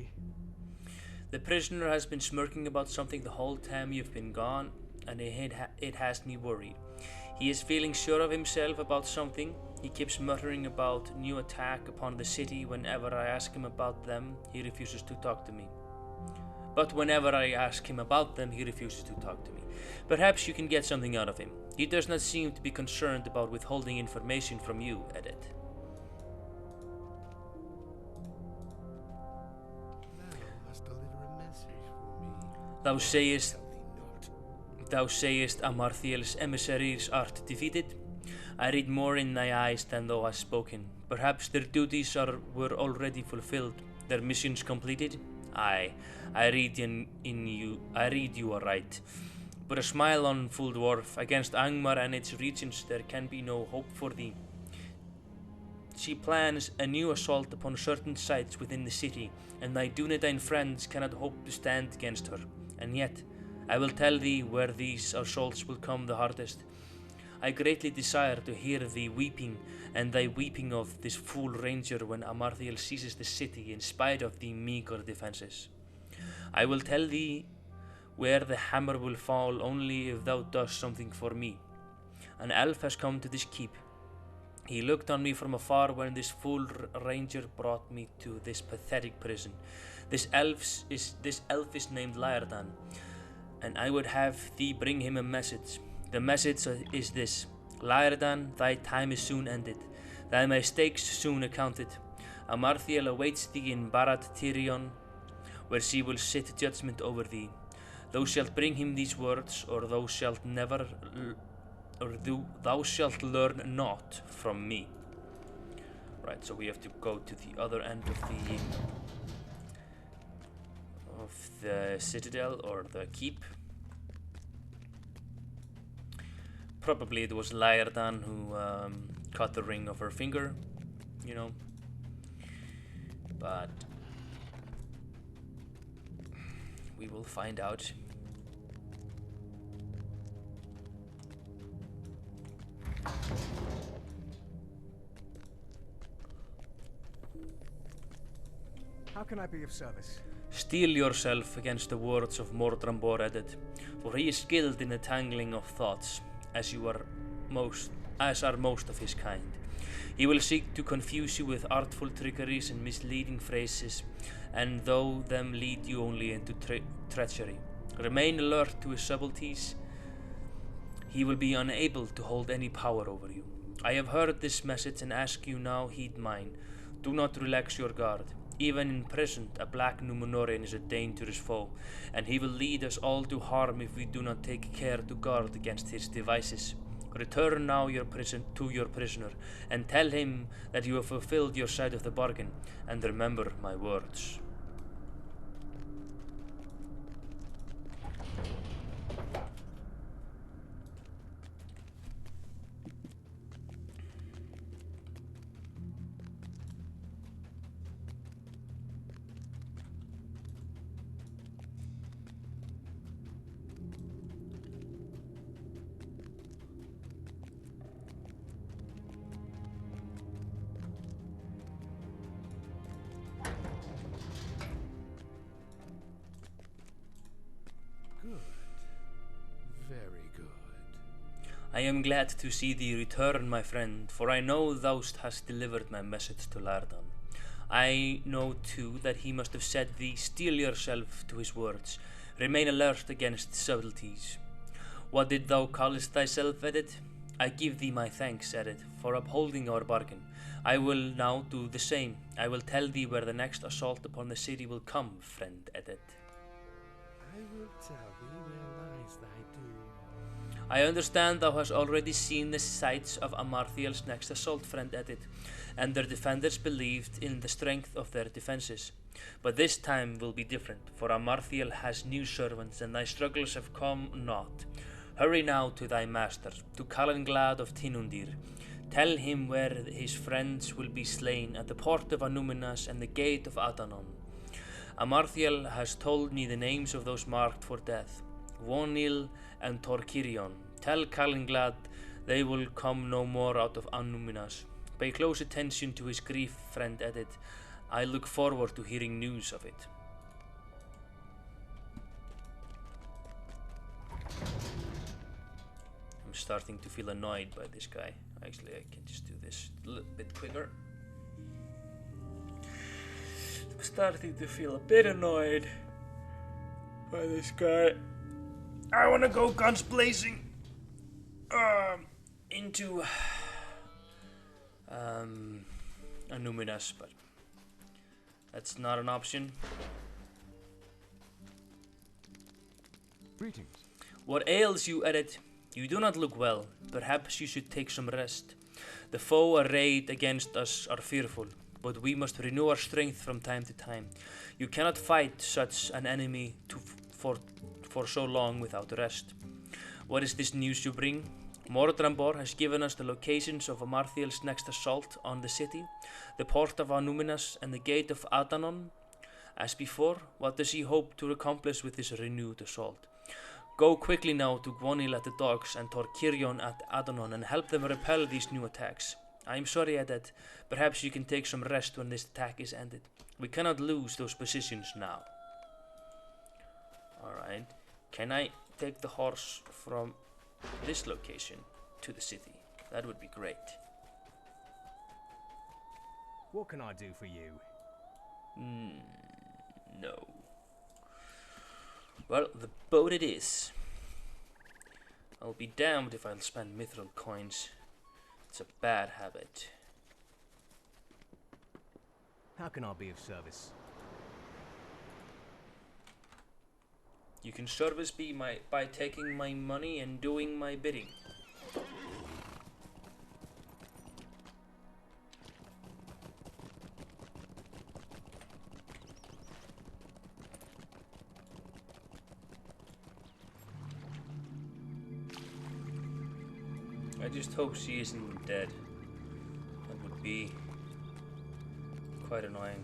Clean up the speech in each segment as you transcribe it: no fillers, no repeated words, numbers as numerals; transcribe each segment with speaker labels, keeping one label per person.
Speaker 1: me?
Speaker 2: The prisoner has been smirking about something the whole time you've been gone, and it has me worried. He is feeling sure of himself about something. He keeps muttering about new attack upon the city. Whenever I ask him about them, he refuses to talk to me. Perhaps you can get something out of him. He does not seem to be concerned about withholding information from you, Edith.
Speaker 1: Thou must deliver a message for me.
Speaker 2: Thou sayest
Speaker 1: Tell thee not.
Speaker 2: Thou sayest Amarthiel's emissaries art defeated. I read more in thy eyes than thou hast spoken. Perhaps their duties were already fulfilled, their missions completed. Aye, I read you aright. But a smile on, full dwarf. Against Angmar and its regions there can be no hope for thee. She plans a new assault upon certain sites within the city, and thy Dunedain friends cannot hope to stand against her. And yet, I will tell thee where these assaults will come the hardest. I greatly desire to hear thee weeping, and thy weeping of this fool ranger when Amarthiel seizes the city in spite of the meager defenses. I will tell thee where the hammer will fall only if thou dost something for me. An elf has come to this keep. He looked on me from afar when this fool ranger brought me to this pathetic prison. This elf is named Laerdan, and I would have thee bring him a message. The message is this: Laerdan, thy time is soon ended, thy mistakes soon accounted. Amarthiel awaits thee in Barad Tirion, where she will sit judgment over thee. Thou shalt bring him these words, or thou shalt learn naught from me. Right, so we have to go to the other end of the citadel or the keep. Probably it was Laerdan who cut the ring of her finger, you know. But we will find out.
Speaker 3: How can I be of service?
Speaker 2: Steel yourself against the words of Mordrambor Edit, for he is skilled in the tangling of thoughts, as are most of his kind. He will seek to confuse you with artful trickeries and misleading phrases, and though them lead you only into treachery. Remain alert to his subtleties. He will be unable to hold any power over you. I have heard this message and ask you now heed mine. Do not relax your guard. Even in prison, a black Númenórean is a dangerous foe, and he will lead us all to harm if we do not take care to guard against his devices. Return now to your prisoner, and tell him that you have fulfilled your side of the bargain, and remember my words.
Speaker 1: Good. Very good.
Speaker 2: I am glad to see thee return, my friend, for I know thou hast delivered my message to Laerdan. I know too that he must have said thee, steel yourself to his words, remain alert against subtleties. What did thou callest thyself, Edith? I give thee my thanks, Edith, for upholding our bargain. I will now do the same. I will tell thee where the next assault upon the city will come, friend Edith.
Speaker 1: I will tell thee where lies thy doom.
Speaker 2: I understand thou hast already seen the sights of Amarthiel's next assault, friend Edith, and their defenders believed in the strength of their defenses. But this time will be different, for Amarthiel has new servants, and thy struggles have come not. Hurry now to thy master, to Calanglad of Tinundir. Tell him where his friends will be slain at the port of Anúminas and the gate of Adanon. Amarthiel has told me the names of those marked for death, Vonil and Torkirion. Tell Calanglad they will come no more out of Anúminas. Pay close attention to his grief, friend Edith. I look forward to hearing news of it. I'm starting to feel annoyed by this guy. Actually, I can just do this a little bit quicker. I'm starting to feel a bit annoyed by this guy. I wanna go guns blazing into Numinas, but that's not an option.
Speaker 3: Greetings.
Speaker 2: What ails you, Edit? You do not look well. Perhaps you should take some rest. The foe arrayed against us are fearful, but we must renew our strength from time to time. You cannot fight such an enemy for so long without rest. What is this news you bring? Mordrambor has given us the locations of Amarthiel's next assault on the city, the port of Numinas and the gate of Adanon. As before, what does he hope to accomplish with this renewed assault? Go quickly now to Gwonil at the docks and Torkirion at Adanon and help them repel these new attacks. I am sorry, Edet. Perhaps you can take some rest when this attack is ended. We cannot lose those positions now. Alright. Can I take the horse from this location to the city? That would be great.
Speaker 3: What can I do for you?
Speaker 2: No. Well, the boat it is. I'll be damned if I'll spend mithril coins. It's a bad habit.
Speaker 3: How can I be of service?
Speaker 2: You can service me by taking my money and doing my bidding. I just hope she isn't dead. That would be quite annoying.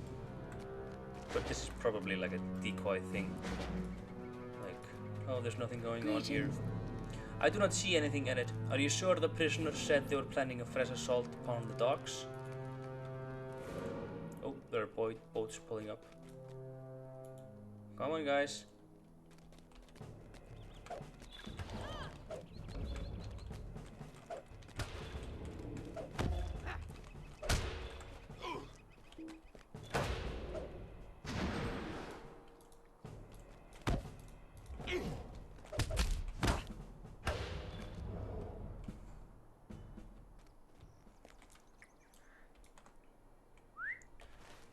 Speaker 2: But this is probably like a decoy thing. Like, oh, there's nothing going on here. I do not see anything in it. Are you sure the prisoners said they were planning a fresh assault upon the docks? Oh, there are boats pulling up. Come on, guys.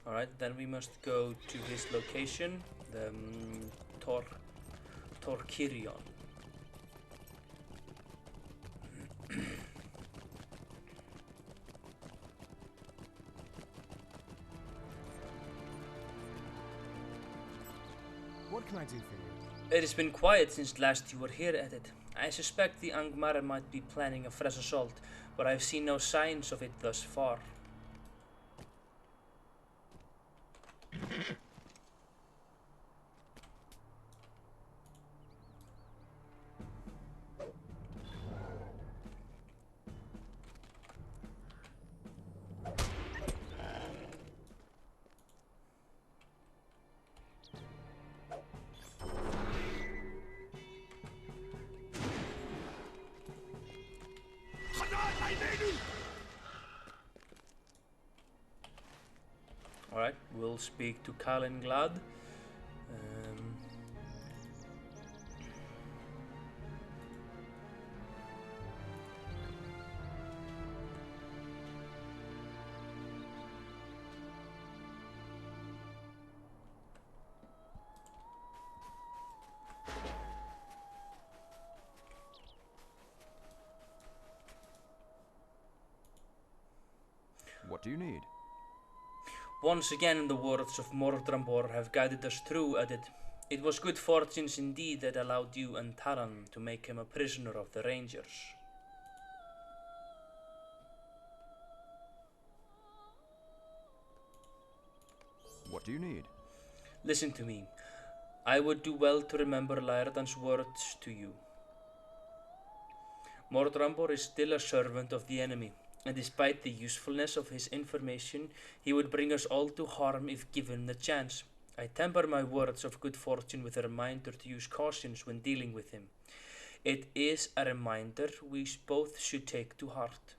Speaker 2: Alright, then we must go to his location, the Torkirion.
Speaker 3: What can I do for you?
Speaker 2: It has been quiet since last you were here, Edit. I suspect the Angmar might be planning a fresh assault, but I've seen no signs of it thus far. Alright, we'll speak to Kalinglad.
Speaker 4: What do you need?
Speaker 2: Once again the words of Mordrambor have guided us through, Edit. It was good fortunes indeed that allowed you and Taran to make him a prisoner of the Rangers.
Speaker 4: What do you need?
Speaker 2: Listen to me. I would do well to remember Laerdan's words to you. Mordrambor is still a servant of the enemy. and despite the usefulness of his information, he would bring us all to harm if given the chance. I temper my words of good fortune with a reminder to use cautions when dealing with him. It is a reminder we both should take to heart.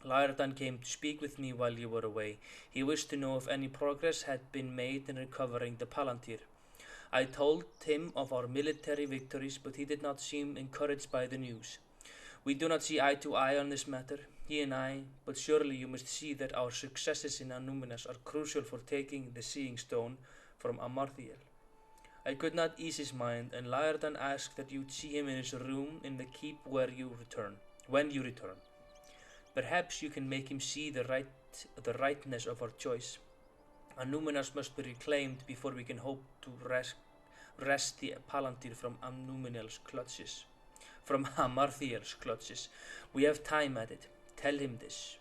Speaker 2: Laerdan came to speak with me while you were away. He wished to know if any progress had been made in recovering the Palantir. I told him of our military victories, but he did not seem encouraged by the news. We do not see eye to eye on this matter, he and I, but surely you must see that our successes in Annúminas are crucial for taking the Seeing Stone from Amarthael. I could not ease his mind, and Laerdan asked that you'd see him in his room in the keep when you return. Perhaps you can make him see the rightness of our choice. Annúminas must be reclaimed before we can hope to wrest the Palantir from Amarthael's clutches. We have time at it. Tell him this.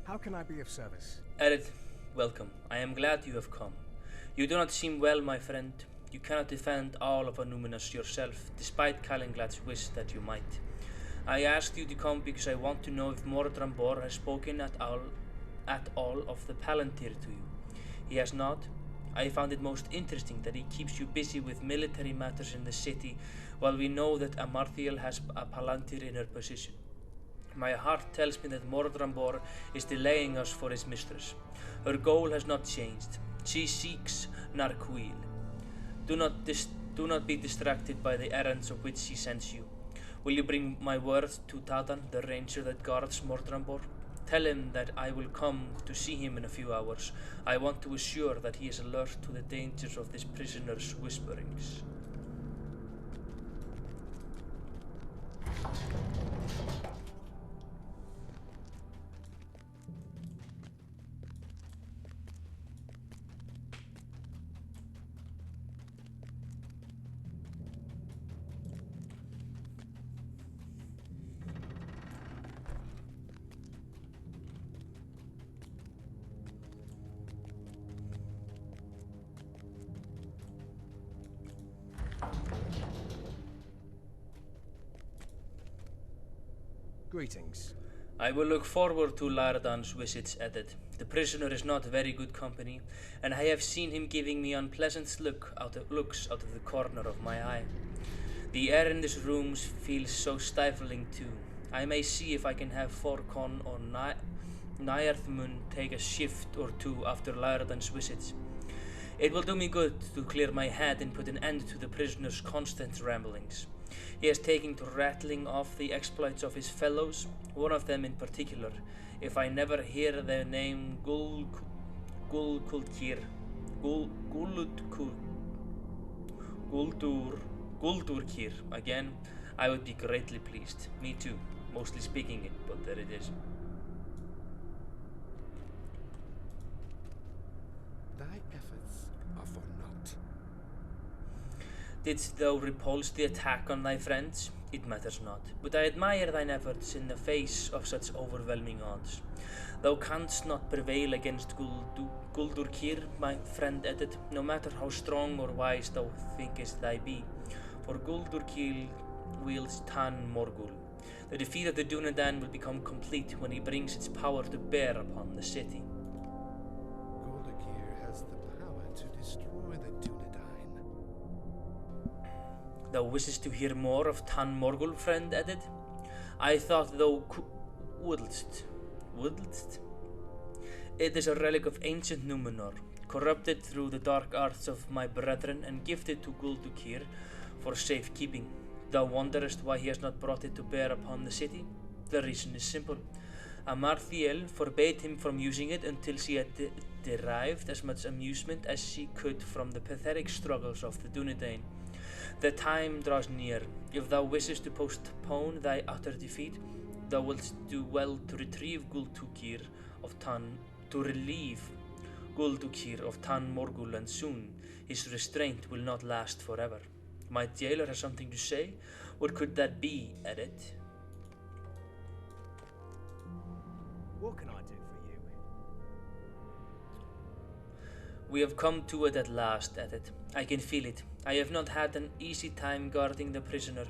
Speaker 3: How can I be of service?
Speaker 2: Ered, welcome. I am glad you have come. You do not seem well, my friend. You cannot defend all of Annúminas yourself, despite Calinglad's wish that you might. I asked you to come because I want to know if Mordrambor has spoken at all of the Palantir to you. He has not. I found it most interesting that he keeps you busy with military matters in the city, while we know that Amarthael has a Palantir in her possession. My heart tells me that Mordrambor is delaying us for his mistress. Her goal has not changed. She seeks Narquil. Do not be distracted by the errands of which she sends you. Will you bring my word to Tadan, the ranger that guards Mordrambor? Tell him that I will come to see him in a few hours. I want to assure that he is alert to the dangers of this prisoner's whisperings.
Speaker 3: Greetings.
Speaker 2: I will look forward to Laerdan's visits, Edded. The prisoner is not very good company, and I have seen him giving me unpleasant looks out of the corner of my eye. The air in this room feels so stifling too. I may see if I can have Forcon or Naerthmun take a shift or two after Laerdan's visits. It will do me good to clear my head and put an end to the prisoner's constant ramblings. He has taken to rattling off the exploits of his fellows, one of them in particular. If I never hear the name Guldurkir again, I would be greatly pleased. Me too, mostly speaking it, but there it is.
Speaker 1: Thy efforts are for naught.
Speaker 2: Didst thou repulse the attack on thy friends? It matters not, but I admire thine efforts in the face of such overwhelming odds. Thou canst not prevail against Guldurkir, my friend Edded, no matter how strong or wise thou thinkest thy be, for Guldurkir wields Tan Morgul. The defeat of the Dunedain will become complete when he brings its power to bear upon the city.
Speaker 1: Guldurkir has the power to destroy the Dunedain.
Speaker 2: Thou wishest to hear more of Tan Morgul, friend Edded? I thought thou wouldst. It is a relic of ancient Numenor, corrupted through the dark arts of my brethren and gifted to Gul Dukir for safekeeping. Thou wonderest why he has not brought it to bear upon the city? The reason is simple. Amarthiel forbade him from using it until she had derived as much amusement as she could from the pathetic struggles of the Dunedain. The time draws near. If thou wishest to postpone thy utter defeat, thou wilt do well to relieve Gul Dukir of Tan Morgul, and soon his restraint will not last forever. My jailer has something to say. What could that be, Edit?
Speaker 3: What can I do for you?
Speaker 2: We have come to it at last, Edit. I can feel it. I have not had an easy time guarding the prisoner,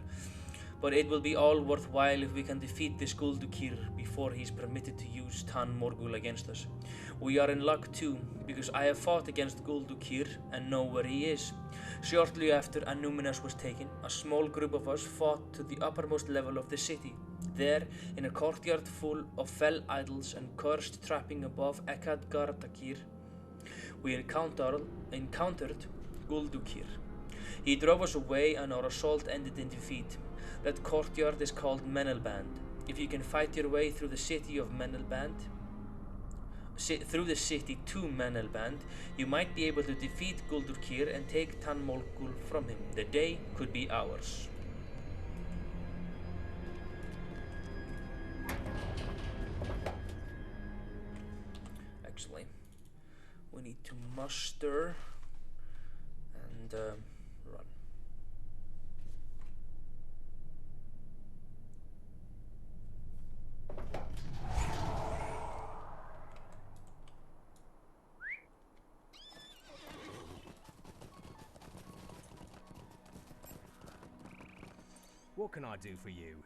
Speaker 2: but it will be all worthwhile if we can defeat this Gul Dukir before he is permitted to use Tan Morgul against us. We are in luck too, because I have fought against Gul Dukir and know where he is. Shortly after Annúminas was taken, a small group of us fought to the uppermost level of the city. There, in a courtyard full of fell idols and cursed trapping above Ekkad Gardakir, we encountered Gul Dukir. He drove us away and our assault ended in defeat. That courtyard is called Menelband. If you can fight your way through the city to Menelband, you might be able to defeat Gul Dukir and take Tan Morgul from him. The day could be ours. Actually, we need to muster and run.
Speaker 3: What can I do for you?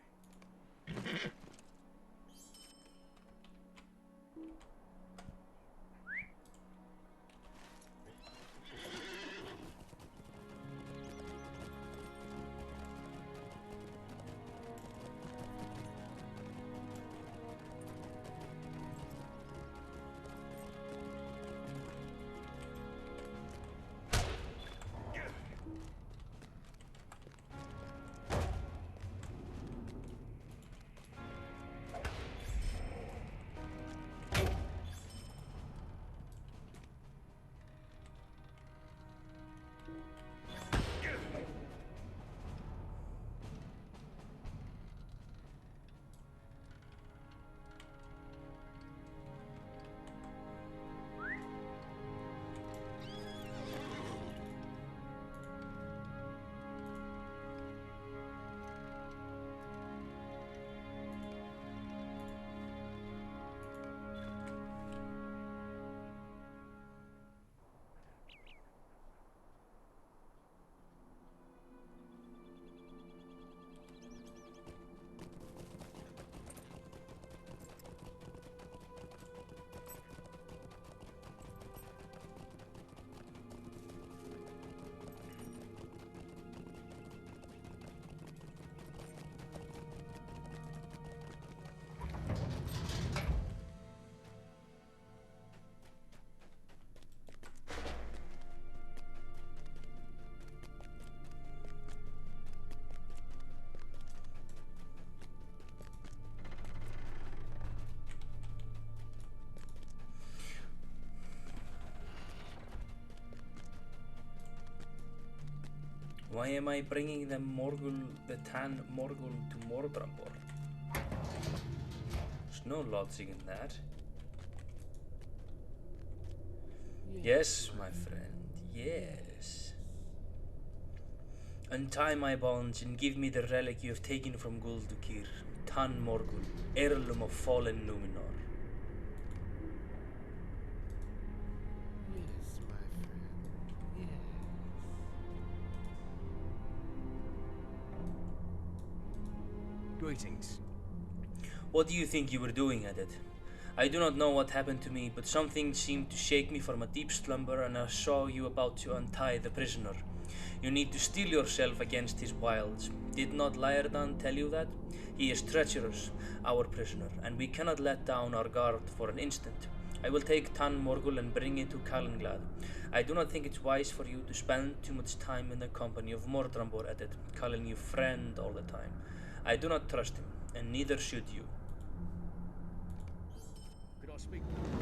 Speaker 2: Why am I bringing the Tan Morgul to Morbrambor? There's no logic in that. Yes, my friend, yes. Untie my bonds and give me the relic you have taken from Gul Dukir, Tan Morgul, heirloom of fallen Numenor.
Speaker 1: Yes, my friend. Yes.
Speaker 3: Greetings.
Speaker 2: What do you think you were doing at it? I do not know what happened to me, but something seemed to shake me from a deep slumber, and I saw you about to untie the prisoner. You need to steel yourself against his wiles. Did not Laerdan tell you that? He is treacherous, our prisoner, and we cannot let down our guard for an instant. I will take Tan Morgul and bring it to Kalinglad. I do not think it's wise for you to spend too much time in the company of Mordrambor Edit, calling you friend all the time. I do not trust him, and neither should you.
Speaker 3: Could I speak?